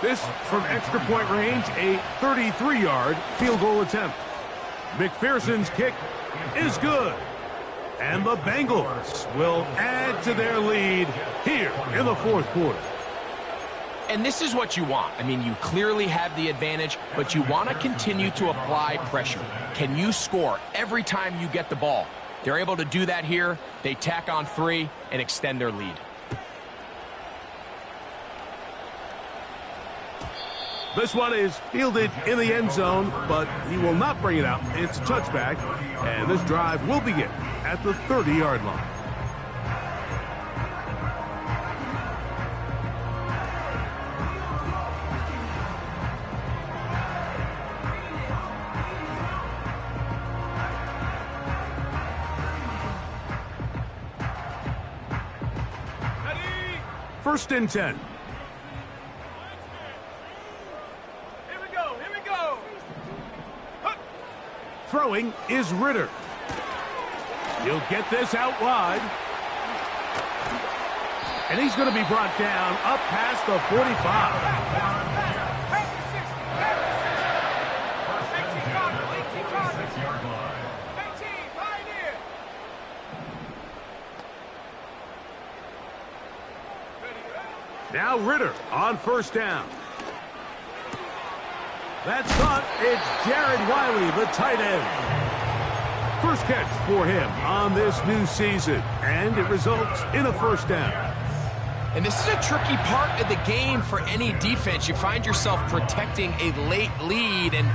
This from extra point range, a 33-yard field goal attempt. McPherson's kick is good. And the Bengals will add to their lead here in the 4th quarter. And this is what you want. I mean, you clearly have the advantage, but you want to continue to apply pressure. Can you score every time you get the ball? They're able to do that here. They tack on 3 and extend their lead. This one is fielded in the end zone, but he will not bring it out. It's a touchback, and this drive will begin at the 30-yard line. First and 10. Here we go. Here we go. Throwing is Ritter. He'll get this out wide. And he's going to be brought down up past the 45. Now Ritter on first down. That's caught. It's Jared Wiley, the tight end. First catch for him on this new season, and it results in a first down. And this is a tricky part of the game for any defense. You find yourself protecting a late lead, and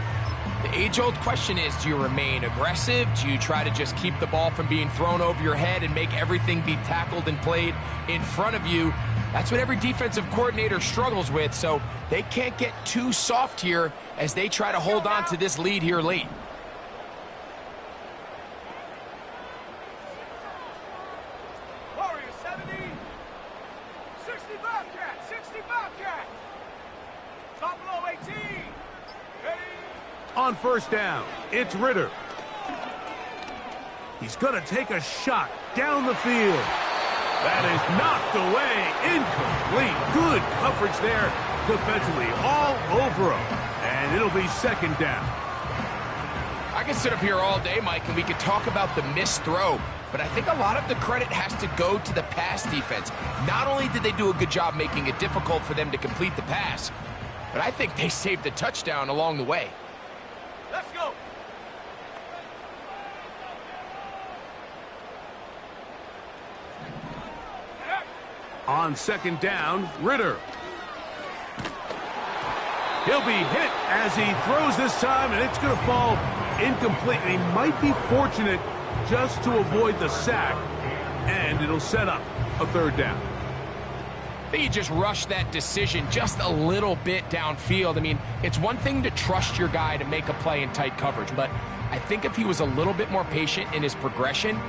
the age-old question is, do you remain aggressive? Do you try to just keep the ball from being thrown over your head and make everything be tackled and played in front of you? That's what every defensive coordinator struggles with, so they can't get too soft here as they try to hold on to this lead here late. On first down, it's Ritter. He's going to take a shot down the field. That is knocked away, incomplete. Good coverage there defensively, all over him. And it'll be second down. I can sit up here all day, Mike, and we could talk about the missed throw, but I think a lot of the credit has to go to the pass defense. Not only did they do a good job making it difficult for them to complete the pass, but I think they saved the touchdown along the way. Let's go. On second down, Ritter. He'll be hit as he throws this time, and it's going to fall incomplete. And he might be fortunate just to avoid the sack, and it'll set up a third down. I think he just rushed that decision just a little bit downfield. I mean, it's one thing to trust your guy to make a play in tight coverage, but I think if he was a little bit more patient in his progression,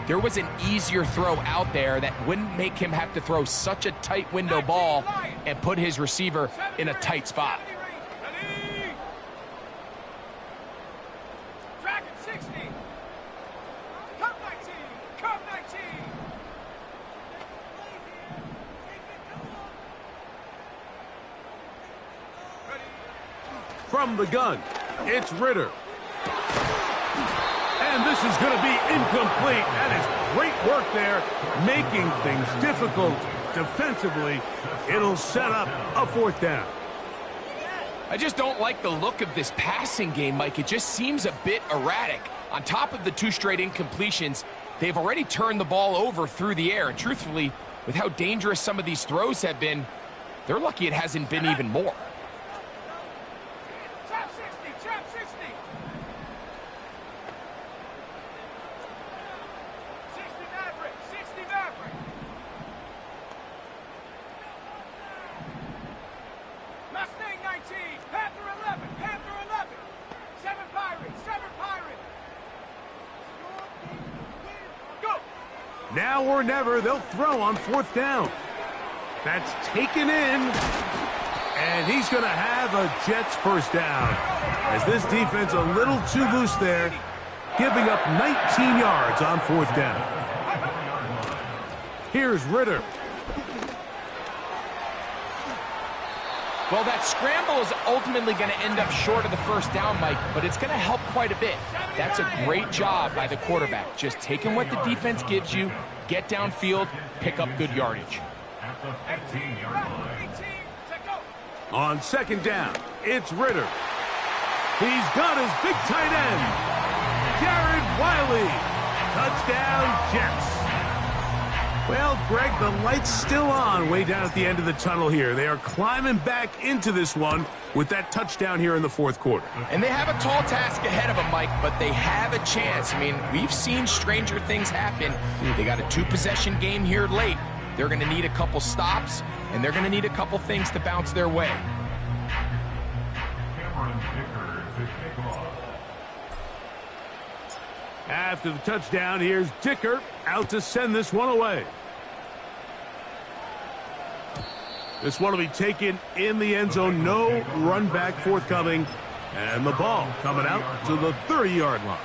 there was an easier throw out there that wouldn't make him have to throw such a tight window ball and put his receiver in a tight spot. From the gun, it's Ritter. And this is going to be incomplete. That is great work there, making things difficult defensively. It'll set up a fourth down. I just don't like the look of this passing game, Mike. It just seems a bit erratic. On top of the 2 straight incompletions, they've already turned the ball over through the air. And truthfully, with how dangerous some of these throws have been, they're lucky it hasn't been even more. Now or never, they'll throw on fourth down. That's taken in. And he's going to have a Jets first down. As this defense a little too loose there, giving up 19 yards on fourth down. Here's Ritter. Well, that scramble is ultimately going to end up short of the first down, Mike, but it's going to help quite a bit. That's a great job by the quarterback. Just taking what the defense gives you, get downfield, pick up good yardage. On second down, it's Ritter. He's got his big tight end, Jared Wiley. Touchdown, Jets. Well, Greg, the light's still on way down at the end of the tunnel here. They are climbing back into this one with that touchdown here in the fourth quarter. And they have a tall task ahead of them, Mike, but they have a chance. I mean, we've seen stranger things happen. They got a 2-possession game here late. They're going to need a couple stops, and they're going to need a couple things to bounce their way. After the touchdown, here's Dicker out to send this one away. This one will be taken in the end zone. No run back forthcoming. And the ball coming out to the 30-yard line.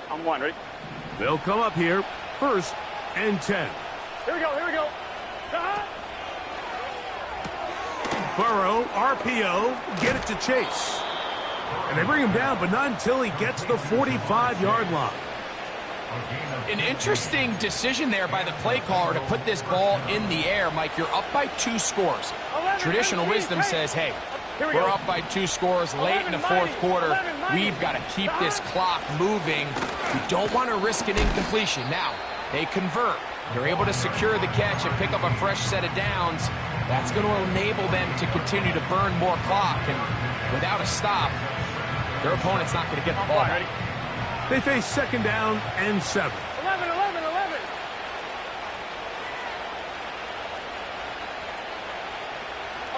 I'm one, ready? They'll come up here, 1st and 10. Here we go, here we go. Burrow, RPO, get it to Chase. And they bring him down, but not until he gets the 45-yard line. An interesting decision there by the play caller to put this ball in the air. Mike, you're up by 2 scores. Traditional wisdom says, hey, we're up by 2 scores late in the fourth quarter. We've got to keep this clock moving. We don't want to risk an incompletion. Now, they convert. They're able to secure the catch and pick up a fresh set of downs. That's going to enable them to continue to burn more clock. And without a stop, their opponent's not going to get the ball. Ready? They face 2nd down and 7. 11, 11, 11.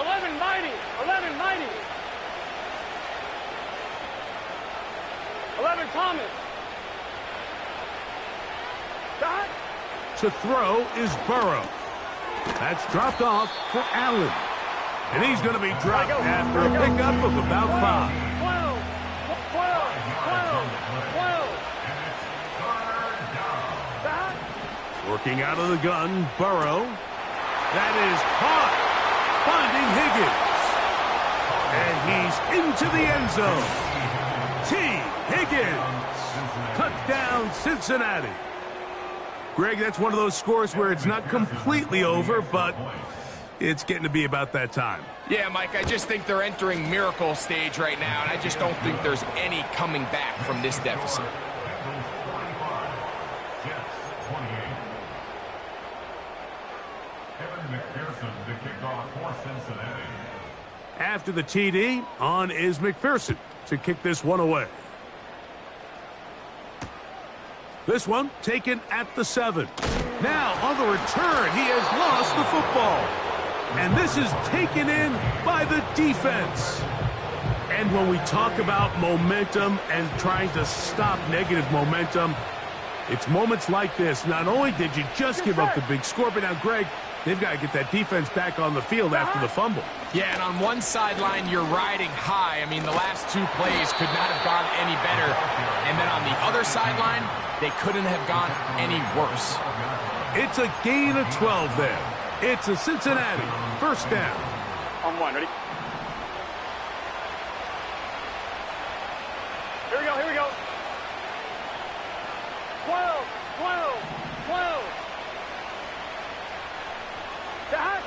11 mighty. 11 mighty. 11 Thomas. Dot. To throw is Burrow. That's dropped off for Allen. And he's going to be dropped after a pickup of about 5. 12. Working out of the gun, Burrow. That is caught. Finding Higgins. And he's into the end zone. T. Higgins. Touchdown, Cincinnati. Greg, that's one of those scores where it's not completely over, but it's getting to be about that time. Yeah, Mike, I just think they're entering miracle stage right now, and I just don't think there's any coming back from this deficit. After the TD, on is McPherson to kick this one away. This one taken at the 7. Now, on the return, he has lost the football. And this is taken in by the defense. And when we talk about momentum and trying to stop negative momentum, it's moments like this. Not only did you just give up the big score, but now, Greg, they've got to get that defense back on the field after the fumble. Yeah, and on one sideline, you're riding high. I mean, the last 2 plays could not have gone any better. And then on the other sideline, they couldn't have gone any worse. It's a gain of 12 there. It's a Cincinnati 1st down. On 1, ready? Here we go, here we go. 12, 12, 12. Dot.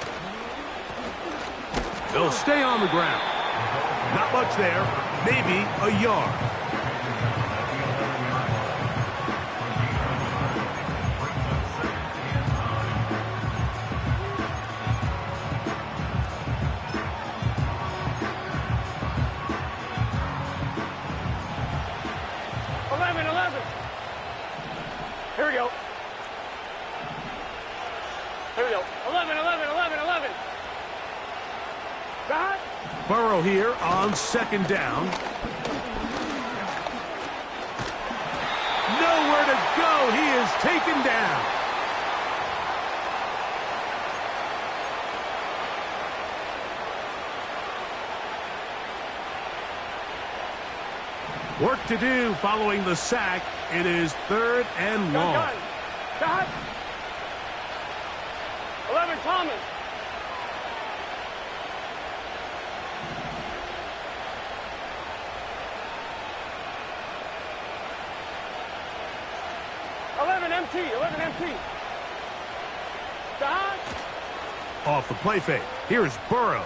They'll stay on the ground. Not much there. Maybe a yard. Here we go. Here we go. 11, 11, 11, 11. Dot. Burrow here on 2nd down. Nowhere to go. He is taken down. Work to do following the sack. It is 3rd and long. Dot. 11 Thomas. MT. Dot. Off the play fake. Here's Burrow.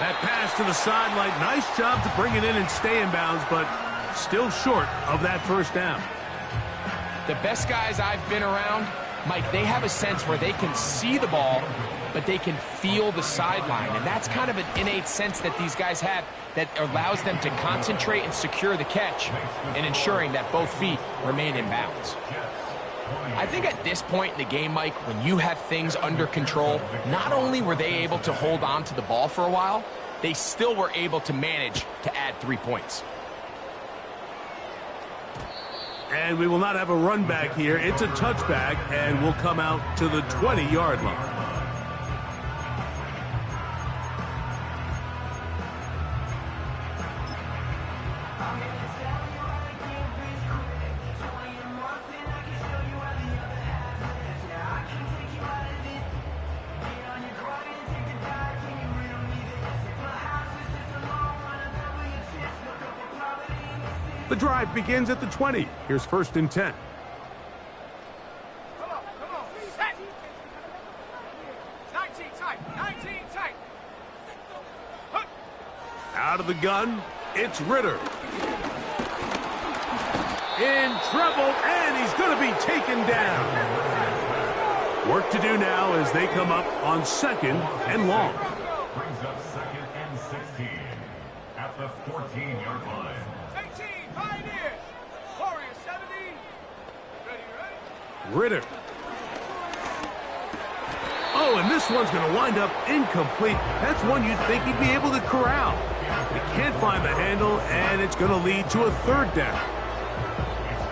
That pass to the sideline. Nice job to bring it in and stay in bounds, but still short of that 1st down. The best guys I've been around, Mike, they have a sense where they can see the ball, but they can feel the sideline. And that's kind of an innate sense that these guys have that allows them to concentrate and secure the catch and ensuring that both feet remain in bounds. I think at this point in the game, Mike, when you have things under control, not only were they able to hold on to the ball for a while, they still were able to manage to add 3 points. And we will not have a run back here. It's a touchback, and we'll come out to the 20-yard line. The drive begins at the 20. Here's 1st and 10. Come on. Set. 19 tight. Out of the gun, it's Ritter. In trouble, and he's going to be taken down. Work to do now as they come up on 2nd and long. Brings up 2nd and 16 at the 14-yard line. 18, Pioneers. Warriors 70. Ready? Ritter. Oh, and this one's going to wind up incomplete. That's one you'd think he'd be able to corral. He can't find the handle, and it's going to lead to a 3rd down.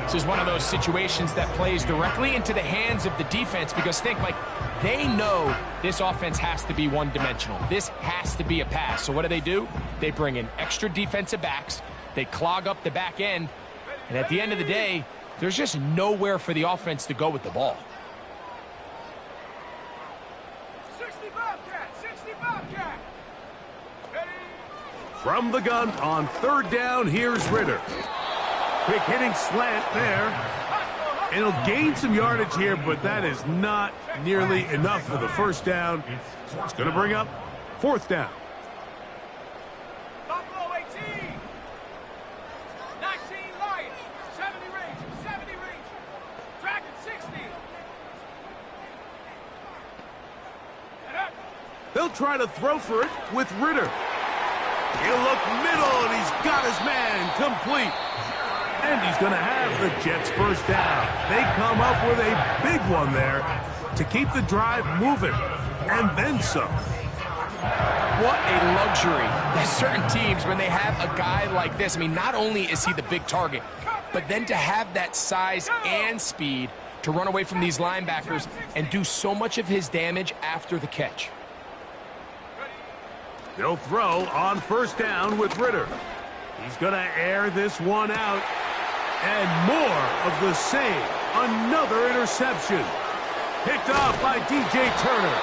This is one of those situations that plays directly into the hands of the defense because think, like, they know this offense has to be one-dimensional. This has to be a pass. So what do? They bring in extra defensive backs. They clog up the back end. And at the end of the day, there's just nowhere for the offense to go with the ball. 60 Bobcat. Ready? From the gun on 3rd down, here's Ritter. Quick hitting slant there. And he'll gain some yardage here, but that is not nearly enough for the 1st down. It's going to bring up 4th down. Buffalo 18. 19 Lions. 70 range. Dragon 60. They'll try to throw for it with Ritter. He'll look middle, and he's got his man complete. And he's going to have the Jets' 1st down. They come up with a big one there to keep the drive moving, and then some. What a luxury. There's certain teams, when they have a guy like this, I mean, not only is he the big target, but then to have that size and speed to run away from these linebackers and do so much of his damage after the catch. They'll throw on 1st down with Ritter. He's going to air this one out. And more of the same. Another interception. Picked off by DJ Turner.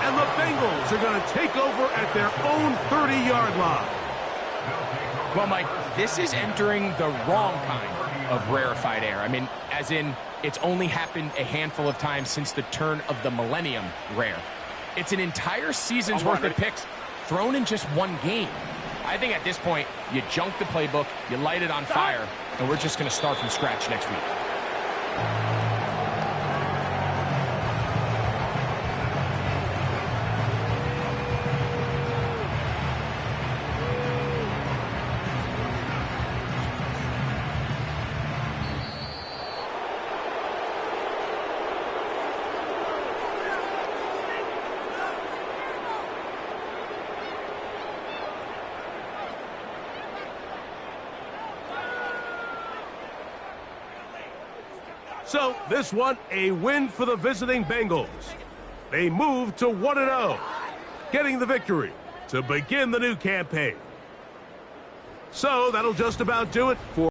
And the Bengals are going to take over at their own 30-yard line. Well, Mike, this is entering the wrong kind of rarefied air. I mean, as in, it's only happened a handful of times since the turn of the millennium rare. It's an entire season's worth of picks thrown in just one game. I think at this point, you junk the playbook, you light it on fire, and we're just going to start from scratch next week. So, this one, a win for the visiting Bengals. They move to 1-0, getting the victory to begin the new campaign. So, that'll just about do it for